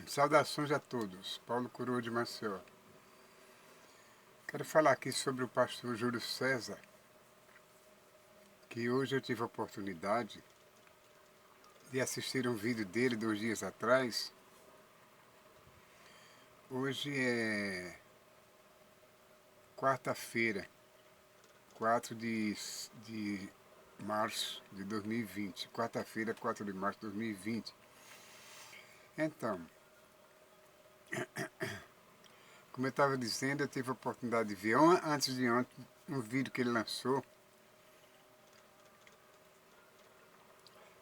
Saudações a todos, Paulo Coroa de Maceió. Quero falar aqui sobre o pastor Júlio César, que hoje eu tive a oportunidade de assistir um vídeo dele 2 dias atrás. Hoje é quarta-feira, 4 de março de 2020. Quarta-feira, 4 de março de 2020. Então, como eu estava dizendo, eu tive a oportunidade de ver antes de ontem um vídeo que ele lançou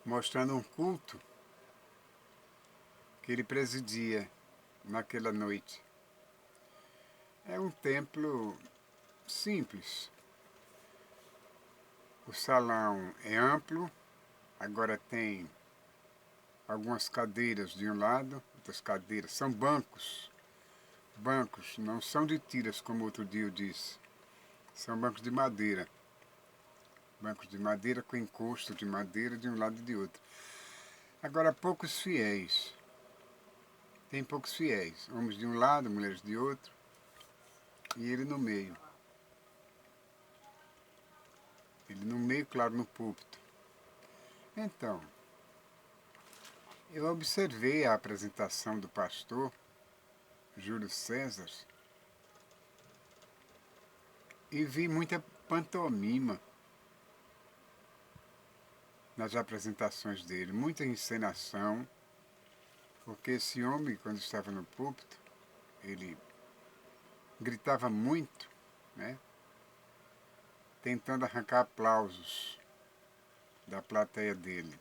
mostrando um culto que ele presidia naquela noite. É um templo simples. O salão é amplo, agora tem algumas cadeiras de um lado, outras cadeiras são bancos. Bancos não são de tiras, como outro dia eu disse. São bancos de madeira. Bancos de madeira com encosto de madeira de um lado e de outro. Agora, poucos fiéis. Tem poucos fiéis. Homens de um lado, mulheres de outro. E ele no meio. Ele no meio, claro, no púlpito. Então, eu observei a apresentação do pastor Júlio César e vi muita pantomima nas apresentações dele, muita encenação, porque esse homem, quando estava no púlpito, ele gritava muito, né, tentando arrancar aplausos da plateia dele.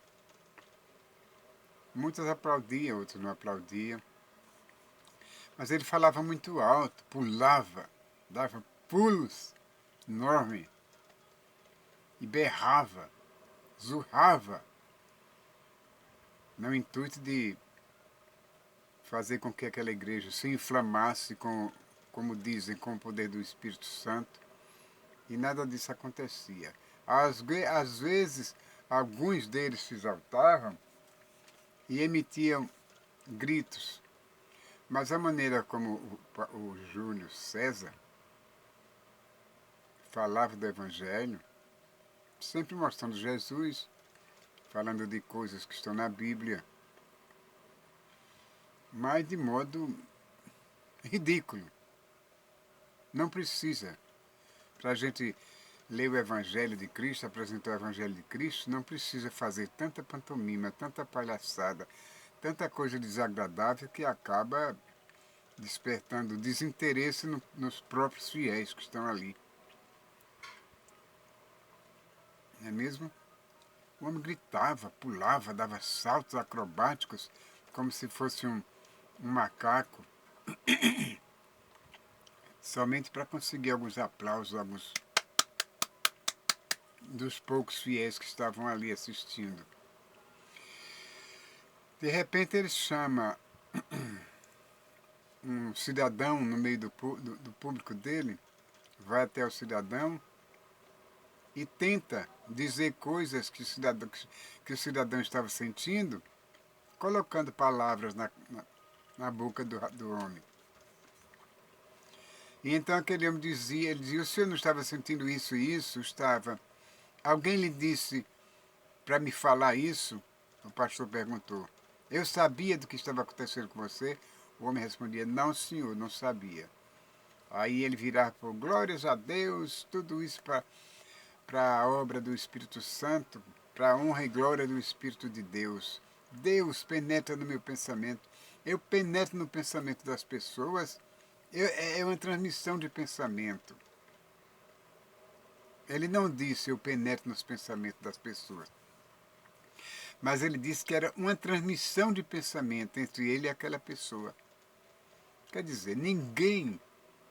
Muitos aplaudiam, outros não aplaudiam, mas ele falava muito alto, pulava, dava pulos enormes e berrava, zurrava, no intuito de fazer com que aquela igreja se inflamasse com, como dizem, com o poder do Espírito Santo, e nada disso acontecia. Às vezes, alguns deles se exaltavam e emitiam gritos, mas a maneira como o Júlio César falava do Evangelho, sempre mostrando Jesus, falando de coisas que estão na Bíblia, mas de modo ridículo. Não precisa. Para a gente ler o Evangelho de Cristo, apresentar o Evangelho de Cristo, não precisa fazer tanta pantomima, tanta palhaçada, tanta coisa desagradável que acaba despertando desinteresse nos próprios fiéis que estão ali. Não é mesmo? O homem gritava, pulava, dava saltos acrobáticos, como se fosse um macaco, somente para conseguir alguns aplausos, alguns dos poucos fiéis que estavam ali assistindo. De repente ele chama um cidadão no meio do público dele, vai até o cidadão e tenta dizer coisas que o cidadão estava sentindo, colocando palavras na boca do homem. E então aquele homem ele dizia, o senhor não estava sentindo isso e isso? Estava. Alguém lhe disse para me falar isso? O pastor perguntou. Eu sabia do que estava acontecendo com você? O homem respondia, não senhor, não sabia. Aí ele virava por glórias a Deus, tudo isso para a obra do Espírito Santo, para a honra e glória do Espírito de Deus. Deus penetra no meu pensamento. Eu penetro no pensamento das pessoas. É uma transmissão de pensamento. Ele não disse eu penetro nos pensamentos das pessoas. Mas ele disse que era uma transmissão de pensamento entre ele e aquela pessoa. Quer dizer, ninguém,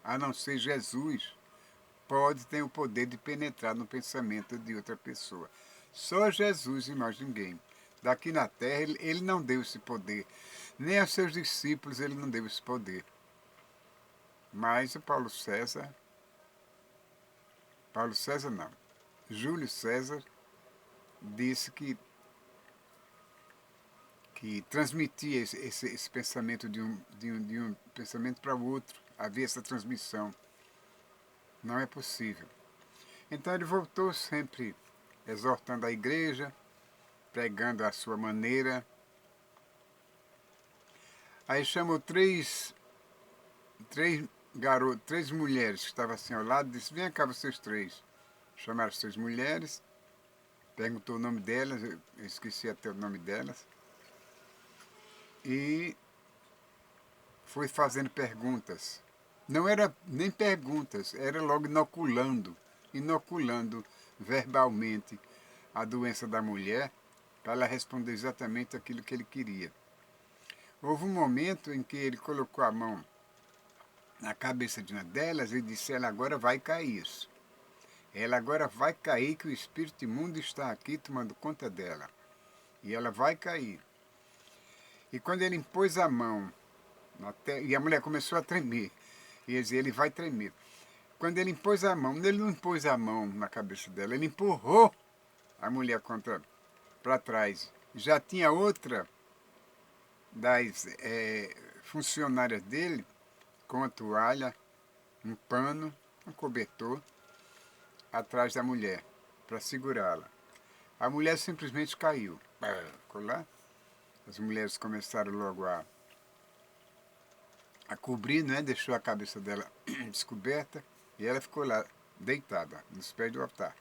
a não ser Jesus, pode ter o poder de penetrar no pensamento de outra pessoa. Só Jesus e mais ninguém. Daqui na terra ele não deu esse poder. Nem aos seus discípulos ele não deu esse poder. Mas o Júlio César disse que que transmitia esse pensamento de um pensamento para o outro. Havia essa transmissão. Não é possível. Então ele voltou sempre exortando a igreja, pregando à sua maneira. Aí chamou três garotas, três mulheres que estavam assim ao lado, disse, vem cá vocês três. Chamaram as três mulheres, perguntou o nome delas, eu esqueci até o nome delas, e foi fazendo perguntas. Não era nem perguntas, era logo inoculando verbalmente a doença da mulher, para ela responder exatamente aquilo que ele queria. Houve um momento em que ele colocou a mão na cabeça de uma delas e disse, ela agora vai cair isso. Ela agora vai cair, que o espírito imundo está aqui tomando conta dela. E ela vai cair. E quando ele impôs a mão, e a mulher começou a tremer, e ele dizia, ele vai tremer. Quando ele impôs a mão, ele não impôs a mão na cabeça dela, ele empurrou a mulher para trás. Já tinha outra das funcionárias dele, com a toalha, um pano, um cobertor, atrás da mulher, para segurá-la. A mulher simplesmente caiu. Ficou lá. As mulheres começaram logo a cobrir, né? Deixou a cabeça dela descoberta e ela ficou lá, deitada, nos pés do altar.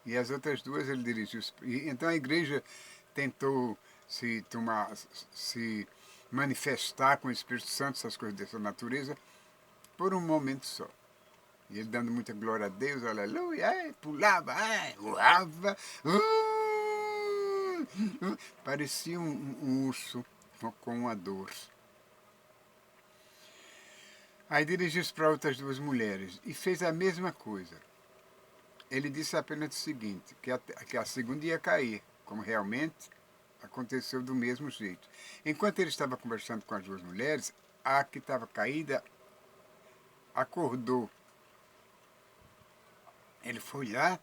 E as outras duas ele dirigiu. Então a igreja tentou se manifestar com o Espírito Santo, essas coisas dessa natureza, por um momento só. E ele dando muita glória a Deus, aleluia, pulava, voava, parecia um urso com uma dor. Aí dirigiu-se para outras duas mulheres e fez a mesma coisa. Ele disse apenas o seguinte, que a segunda ia cair, como realmente aconteceu do mesmo jeito. Enquanto ele estava conversando com as duas mulheres, a que estava caída acordou. Ele foi lá,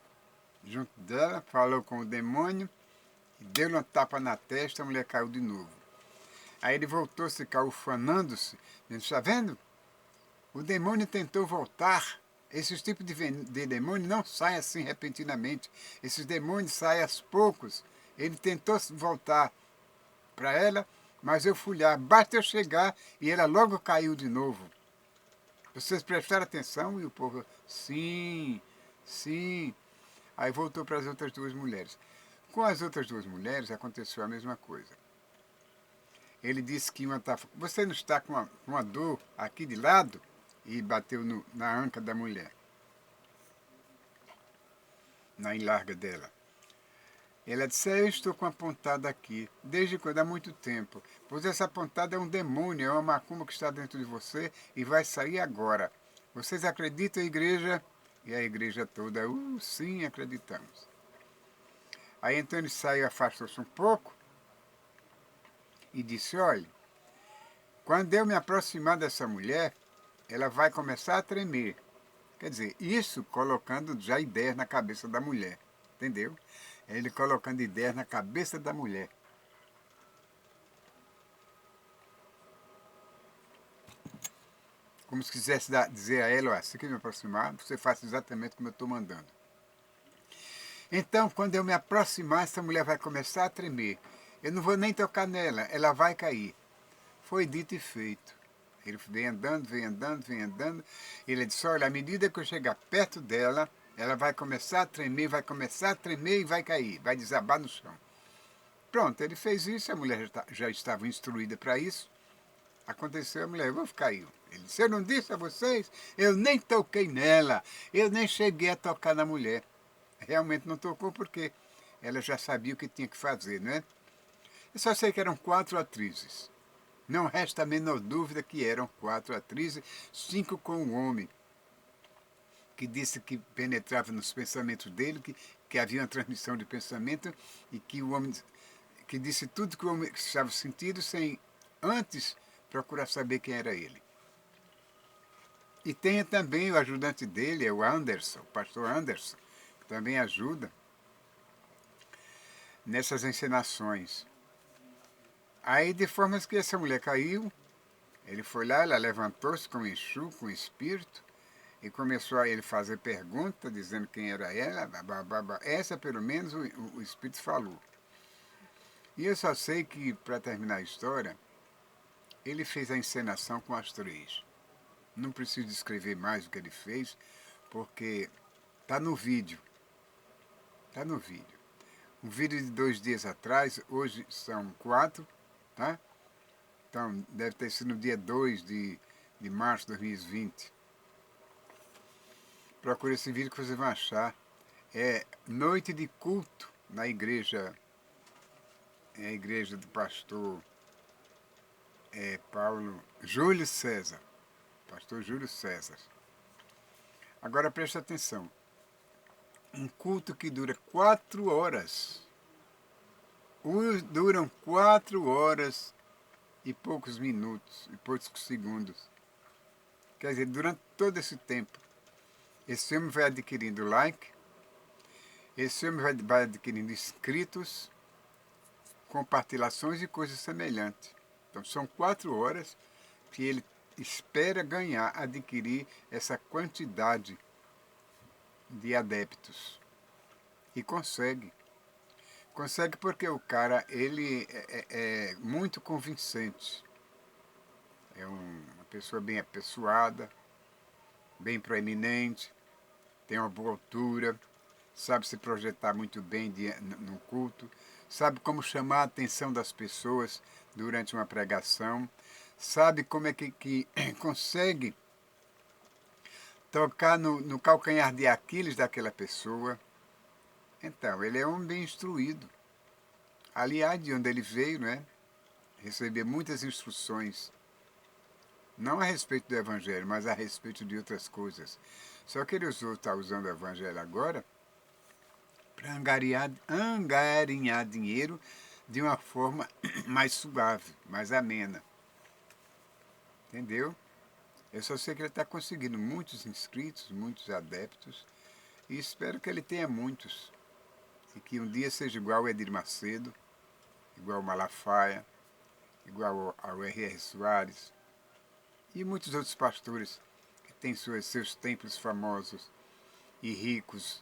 junto dela, falou com o demônio, e deu-lhe uma tapa na testa, a mulher caiu de novo. Aí ele voltou, se caiu ufanando-se, dizendo, está vendo? O demônio tentou voltar. Esses tipos de demônio não saem assim repentinamente. Esses demônios saem aos poucos. Ele tentou voltar para ela, mas eu fui lá. Basta eu chegar e ela logo caiu de novo. Vocês prestaram atenção? E o povo, sim, sim. Aí voltou para as outras duas mulheres. Com as outras duas mulheres aconteceu a mesma coisa. Ele disse que uma estava... Você não está com uma dor aqui de lado? E bateu na anca da mulher. Na enlarga dela. Ela disse, eu estou com uma pontada aqui, desde quando? Há muito tempo. Pois essa pontada é um demônio, é uma macumba que está dentro de você e vai sair agora. Vocês acreditam, igreja? E a igreja toda, sim, acreditamos. Aí então ele saiu, afastou-se um pouco e disse, olha, quando eu me aproximar dessa mulher, ela vai começar a tremer. Quer dizer, isso colocando já ideias na cabeça da mulher, entendeu? Ele colocando ideias na cabeça da mulher. Como se quisesse dizer a ela, assim que me aproximar, você faça exatamente como eu estou mandando. Então, quando eu me aproximar, essa mulher vai começar a tremer. Eu não vou nem tocar nela, ela vai cair. Foi dito e feito. Ele vem andando, vem andando, vem andando. Ele disse, olha, à medida que eu chegar perto dela, ela vai começar a tremer e vai cair, vai desabar no chão. Pronto, ele fez isso, a mulher já estava instruída para isso. Aconteceu, a mulher, caiu. Ele disse, eu não disse a vocês, eu nem toquei nela, eu nem cheguei a tocar na mulher. Realmente não tocou porque ela já sabia o que tinha que fazer, não é? Eu só sei que eram 4 atrizes. Não resta a menor dúvida que eram 4 atrizes, 5 com um homem, que disse que penetrava nos pensamentos dele, que havia uma transmissão de pensamento e que o homem, que disse tudo que o homem estava sentindo sem antes procurar saber quem era ele. E tem também o ajudante dele, é o Anderson, o pastor Anderson, que também ajuda nessas encenações. Aí, de forma que essa mulher caiu, ele foi lá, ela levantou-se com o Exu, com o espírito, e começou a ele fazer pergunta, dizendo quem era ela, babá. Essa, pelo menos, o espírito falou. E eu só sei que, para terminar a história, ele fez a encenação com as três. Não preciso descrever mais o que ele fez, porque está no vídeo. Está no vídeo. Um vídeo de 2 dias atrás, hoje são 4, tá? Então, deve ter sido no dia 2 de março de 2020. Procure esse vídeo que vocês vão achar. É noite de culto na igreja, é a igreja do pastor Paulo Júlio César. Pastor Júlio César. Agora preste atenção. Um culto que dura 4 horas. Duram 4 horas e poucos minutos, e poucos segundos. Quer dizer, durante todo esse tempo, esse homem vai adquirindo like, esse homem vai adquirindo inscritos, compartilhações e coisas semelhantes. Então, são 4 horas que ele espera ganhar, adquirir essa quantidade de adeptos. E consegue. Consegue porque o cara, ele é muito convincente. É uma pessoa bem apessoada, bem proeminente, tem uma boa altura, sabe se projetar muito bem no culto, sabe como chamar a atenção das pessoas durante uma pregação, sabe como é que consegue tocar no calcanhar de Aquiles daquela pessoa. Então, ele é um bem instruído. Aliás, de onde ele veio, né? Receber muitas instruções, não a respeito do Evangelho, mas a respeito de outras coisas. Só que ele está usando o Evangelho agora para angariar dinheiro de uma forma mais suave, mais amena. Entendeu? Eu só sei que ele está conseguindo muitos inscritos, muitos adeptos, e espero que ele tenha muitos. E que um dia seja igual ao Edir Macedo, igual ao Malafaia, igual ao R.R. Soares, e muitos outros pastores que têm seus templos famosos e ricos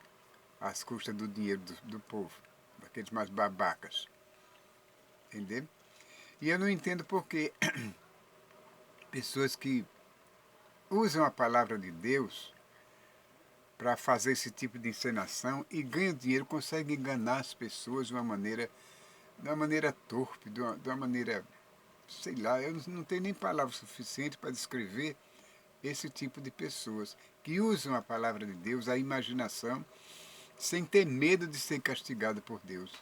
às custas do dinheiro do povo, daqueles mais babacas. Entendeu? E eu não entendo por que pessoas que usam a palavra de Deus para fazer esse tipo de encenação e ganham dinheiro, conseguem enganar as pessoas de uma maneira torpe, de uma maneira, sei lá, eu não tenho nem palavra suficiente para descrever esse tipo de pessoas que usam a palavra de Deus, a imaginação, sem ter medo de ser castigado por Deus.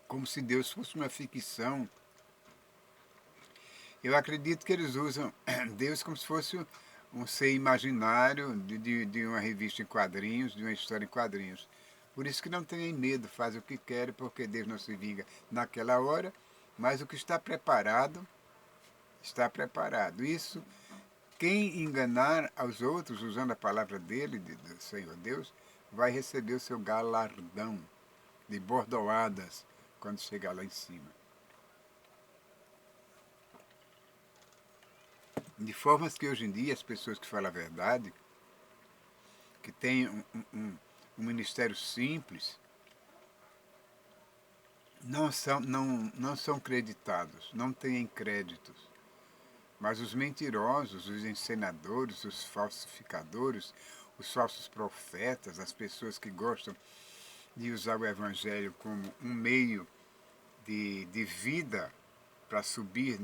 Como se Deus fosse uma ficção. Eu acredito que eles usam Deus como se fosse um ser imaginário de uma revista em quadrinhos, de uma história em quadrinhos. Por isso que não tenham medo, fazem o que querem, porque Deus não se vinga naquela hora, mas o que está preparado, está preparado. Isso, quem enganar aos outros usando a palavra dele, do Senhor Deus, vai receber o seu galardão de bordoadas quando chegar lá em cima. De forma que hoje em dia as pessoas que falam a verdade, que têm um ministério simples, não são creditados, não têm créditos. Mas os mentirosos, os encenadores, os falsificadores, os falsos profetas, as pessoas que gostam de usar o Evangelho como um meio de vida para subir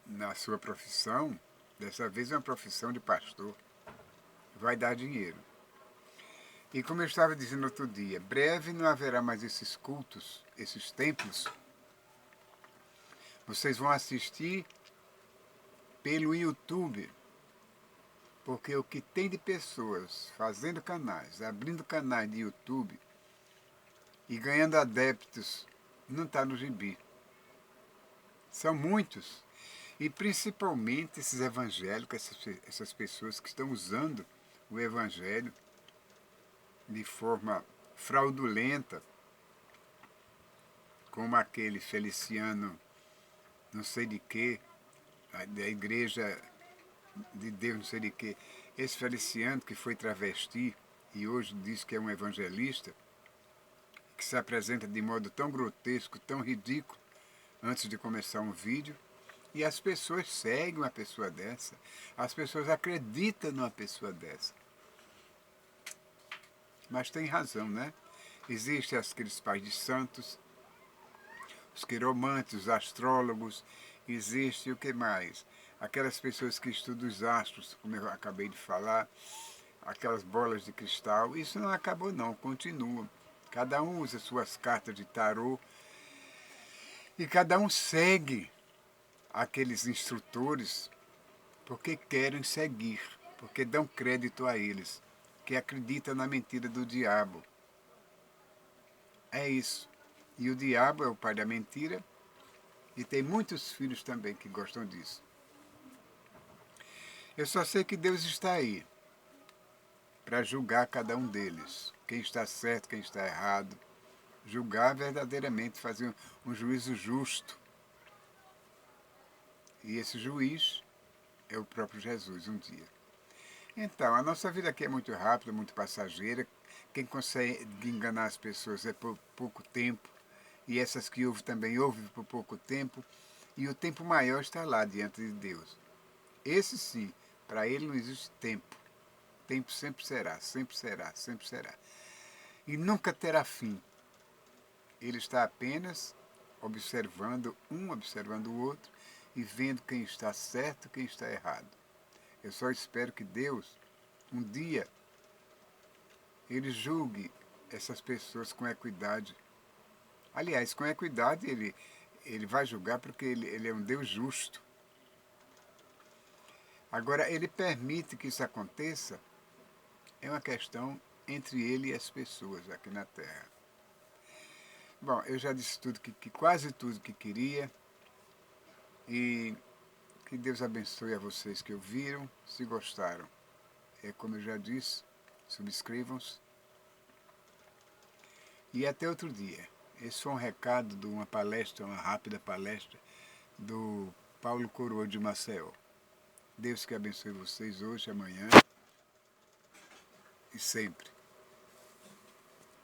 na sua profissão, dessa vez é uma profissão de pastor, vai dar dinheiro. E como eu estava dizendo outro dia, breve não haverá mais esses cultos, esses templos. Vocês vão assistir pelo YouTube, porque o que tem de pessoas fazendo canais, abrindo canais de YouTube e ganhando adeptos, não está no gibi. São muitos. E principalmente esses evangélicos, essas pessoas que estão usando o evangelho de forma fraudulenta como aquele Feliciano, não sei de quê, da igreja de Deus, não sei de quê. Esse Feliciano que foi travesti e hoje diz que é um evangelista, que se apresenta de modo tão grotesco, tão ridículo, antes de começar um vídeo, e as pessoas seguem uma pessoa dessa, as pessoas acreditam numa pessoa dessa. Mas tem razão, né? Existem aqueles pais de santos, os quiromantes, os astrólogos, existe o que mais? Aquelas pessoas que estudam os astros, como eu acabei de falar, aquelas bolas de cristal, isso não acabou não, continua. Cada um usa suas cartas de tarô e cada um segue aqueles instrutores porque querem seguir, porque dão crédito a eles, que acreditam na mentira do diabo. É isso. E o diabo é o pai da mentira e tem muitos filhos também que gostam disso. Eu só sei que Deus está aí para julgar cada um deles, quem está certo, quem está errado, julgar verdadeiramente, fazer um juízo justo. E esse juiz é o próprio Jesus um dia. Então, a nossa vida aqui é muito rápida, muito passageira. Quem consegue enganar as pessoas é por pouco tempo. E essas que ouvem também ouvem por pouco tempo. E o tempo maior está lá diante de Deus. Esse sim, para ele não existe tempo. Tempo sempre será, sempre será, sempre será. E nunca terá fim. Ele está apenas observando o outro e vendo quem está certo e quem está errado. Eu só espero que Deus, um dia, ele julgue essas pessoas com equidade. Aliás, com equidade ele vai julgar porque ele é um Deus justo. Agora, ele permite que isso aconteça, é uma questão entre ele e as pessoas aqui na Terra. Bom, eu já disse tudo quase tudo que queria e que Deus abençoe a vocês que ouviram, se gostaram. É como eu já disse, subscrevam-se e até outro dia. Esse foi um recado de uma palestra, uma rápida palestra do Paulo Coroa de Maceió. Deus que abençoe vocês hoje, amanhã e sempre.